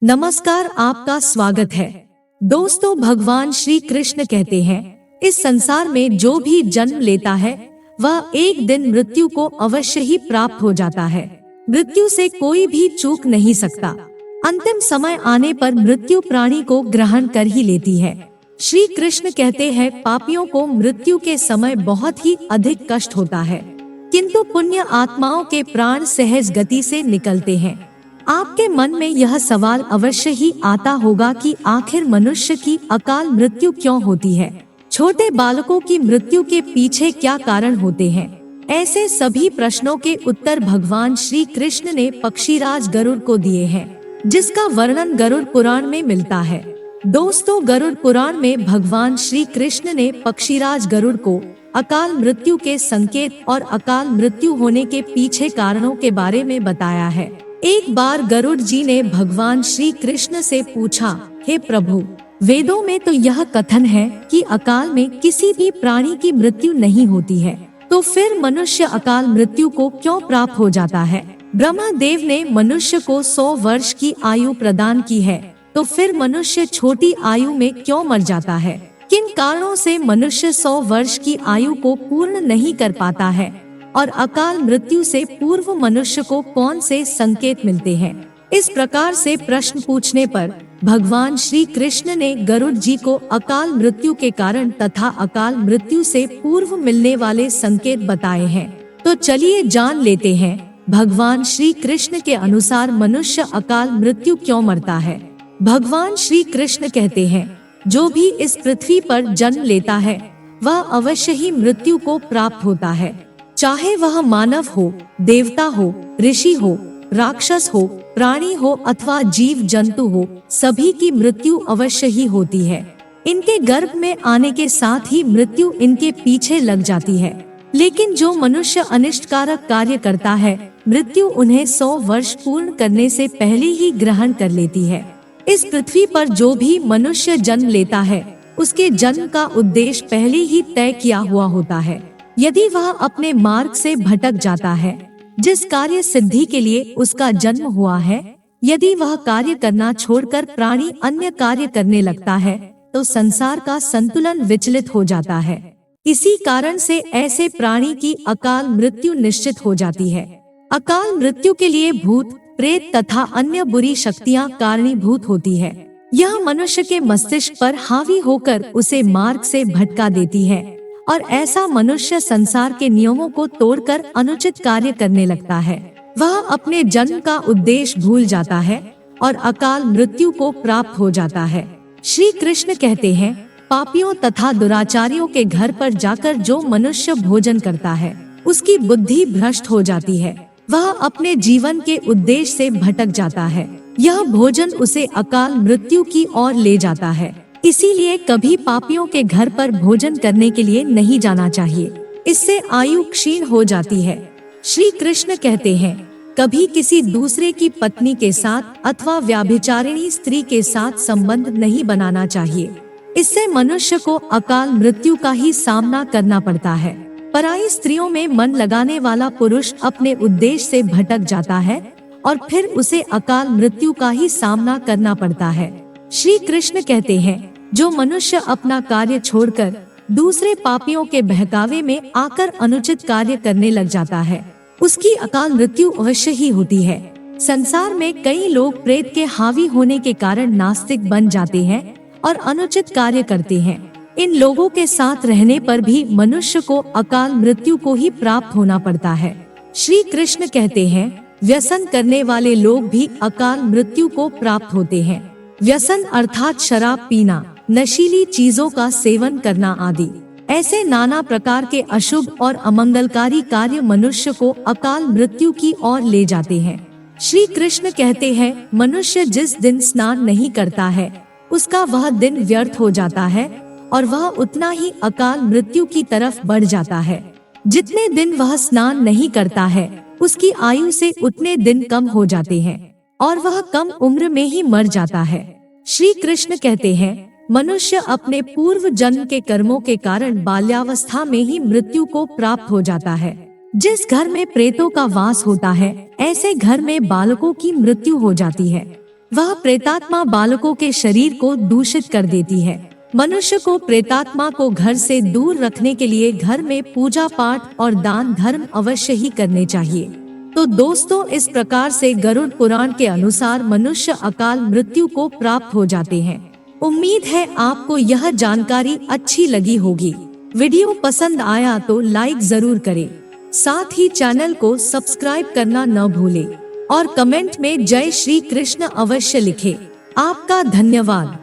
नमस्कार, आपका स्वागत है। दोस्तों, भगवान श्री कृष्ण कहते हैं, इस संसार में जो भी जन्म लेता है वह एक दिन मृत्यु को अवश्य ही प्राप्त हो जाता है। मृत्यु से कोई भी चूक नहीं सकता। अंतिम समय आने पर मृत्यु प्राणी को ग्रहण कर ही लेती है। श्री कृष्ण कहते हैं, पापियों को मृत्यु के समय बहुत ही अधिक कष्ट होता है, किंतु पुण्य आत्माओं के प्राण सहज गति से निकलते हैं। आपके मन में यह सवाल अवश्य ही आता होगा कि आखिर मनुष्य की अकाल मृत्यु क्यों होती है? छोटे बालकों की मृत्यु के पीछे क्या कारण होते हैं? ऐसे सभी प्रश्नों के उत्तर भगवान श्री कृष्ण ने पक्षीराज गरुड़ को दिए हैं, जिसका वर्णन गरुड़ पुराण में मिलता है। दोस्तों, गरुड़ पुराण में भगवान श्री कृष्ण ने पक्षीराज गरुड़ को अकाल मृत्यु के संकेत और अकाल मृत्यु होने के पीछे कारणों के बारे में बताया है। एक बार गरुड़ जी ने भगवान श्री कृष्ण से पूछा, हे प्रभु, वेदों में तो यह कथन है कि अकाल में किसी भी प्राणी की मृत्यु नहीं होती है, तो फिर मनुष्य अकाल मृत्यु को क्यों प्राप्त हो जाता है? ब्रह्मा देव ने मनुष्य को 100 वर्ष की आयु प्रदान की है, तो फिर मनुष्य छोटी आयु में क्यों मर जाता है? किन कारणों से मनुष्य 100 वर्ष की आयु को पूर्ण नहीं कर पाता है? और अकाल मृत्यु से पूर्व मनुष्य को कौन से संकेत मिलते हैं? इस प्रकार से प्रश्न पूछने पर भगवान श्री कृष्ण ने गरुड़ जी को अकाल मृत्यु के कारण तथा अकाल मृत्यु से पूर्व मिलने वाले संकेत बताए हैं। तो चलिए जान लेते हैं, भगवान श्री कृष्ण के अनुसार मनुष्य अकाल मृत्यु क्यों मरता है। भगवान श्री कृष्ण कहते हैं, जो भी इस पृथ्वी पर जन्म लेता है वह अवश्य ही मृत्यु को प्राप्त होता है। चाहे वह मानव हो, देवता हो, ऋषि हो, राक्षस हो, प्राणी हो अथवा जीव जंतु हो, सभी की मृत्यु अवश्य ही होती है। इनके गर्भ में आने के साथ ही मृत्यु इनके पीछे लग जाती है। लेकिन जो मनुष्य अनिष्टकारक कार्य करता है, मृत्यु उन्हें 100 वर्ष पूर्ण करने से पहले ही ग्रहण कर लेती है। इस पृथ्वी पर जो भी मनुष्य जन्म लेता है, उसके जन्म का उद्देश्य पहले ही तय किया हुआ होता है। यदि वह अपने मार्ग से भटक जाता है, जिस कार्य सिद्धि के लिए उसका जन्म हुआ है, यदि वह कार्य करना छोड़कर प्राणी अन्य कार्य करने लगता है, तो संसार का संतुलन विचलित हो जाता है। इसी कारण से ऐसे प्राणी की अकाल मृत्यु निश्चित हो जाती है। अकाल मृत्यु के लिए भूत, प्रेत तथा अन्य बुरी शक्तियां कारणीभूत होती है। यह मनुष्य के मस्तिष्क पर हावी होकर उसे मार्ग से भटका देती है और ऐसा मनुष्य संसार के नियमों को तोड़कर अनुचित कार्य करने लगता है। वह अपने जन्म का उद्देश्य भूल जाता है और अकाल मृत्यु को प्राप्त हो जाता है। श्री कृष्ण कहते हैं, पापियों तथा दुराचारियों के घर पर जाकर जो मनुष्य भोजन करता है, उसकी बुद्धि भ्रष्ट हो जाती है। वह अपने जीवन के उद्देश्य से भटक जाता है। यह भोजन उसे अकाल मृत्यु की ओर ले जाता है। इसीलिए कभी पापियों के घर पर भोजन करने के लिए नहीं जाना चाहिए। इससे आयु क्षीण हो जाती है। श्री कृष्ण कहते हैं, कभी किसी दूसरे की पत्नी के साथ अथवा व्याभिचारिणी स्त्री के साथ संबंध नहीं बनाना चाहिए। इससे मनुष्य को अकाल मृत्यु का ही सामना करना पड़ता है। पराई स्त्रियों में मन लगाने वाला पुरुष अपने उद्देश्य से भटक जाता है और फिर उसे अकाल मृत्यु का ही सामना करना पड़ता है। श्री कृष्ण कहते हैं, जो मनुष्य अपना कार्य छोड़कर दूसरे पापियों के बहकावे में आकर अनुचित कार्य करने लग जाता है, उसकी अकाल मृत्यु अवश्य ही होती है। संसार में कई लोग प्रेत के हावी होने के कारण नास्तिक बन जाते हैं और अनुचित कार्य करते हैं। इन लोगों के साथ रहने पर भी मनुष्य को अकाल मृत्यु को ही प्राप्त होना पड़ता है। श्री कृष्ण कहते हैं, व्यसन करने वाले लोग भी अकाल मृत्यु को प्राप्त होते हैं। व्यसन अर्थात शराब पीना, नशीली चीजों का सेवन करना आदि ऐसे नाना प्रकार के अशुभ और अमंगलकारी कार्य मनुष्य को अकाल मृत्यु की ओर ले जाते हैं। श्री कृष्ण कहते हैं, मनुष्य जिस दिन स्नान नहीं करता है, उसका वह दिन व्यर्थ हो जाता है और वह उतना ही अकाल मृत्यु की तरफ बढ़ जाता है। जितने दिन वह स्नान नहीं करता है, उसकी आयु से उतने दिन कम हो जाते हैं और वह कम उम्र में ही मर जाता है। श्री कृष्ण कहते हैं, मनुष्य अपने पूर्व जन्म के कर्मों के कारण बाल्यावस्था में ही मृत्यु को प्राप्त हो जाता है। जिस घर में प्रेतों का वास होता है, ऐसे घर में बालकों की मृत्यु हो जाती है। वह प्रेतात्मा बालकों के शरीर को दूषित कर देती है। मनुष्य को प्रेतात्मा को घर से दूर रखने के लिए घर में पूजा पाठ और दान धर्म अवश्य ही करने चाहिए। तो दोस्तों, इस प्रकार से गरुड़ पुराण के अनुसार मनुष्य अकाल मृत्यु को प्राप्त हो जाते हैं। उम्मीद है आपको यह जानकारी अच्छी लगी होगी। वीडियो पसंद आया तो लाइक जरूर करें, साथ ही चैनल को सब्सक्राइब करना न भूलें और कमेंट में जय श्री कृष्ण अवश्य लिखें। आपका धन्यवाद।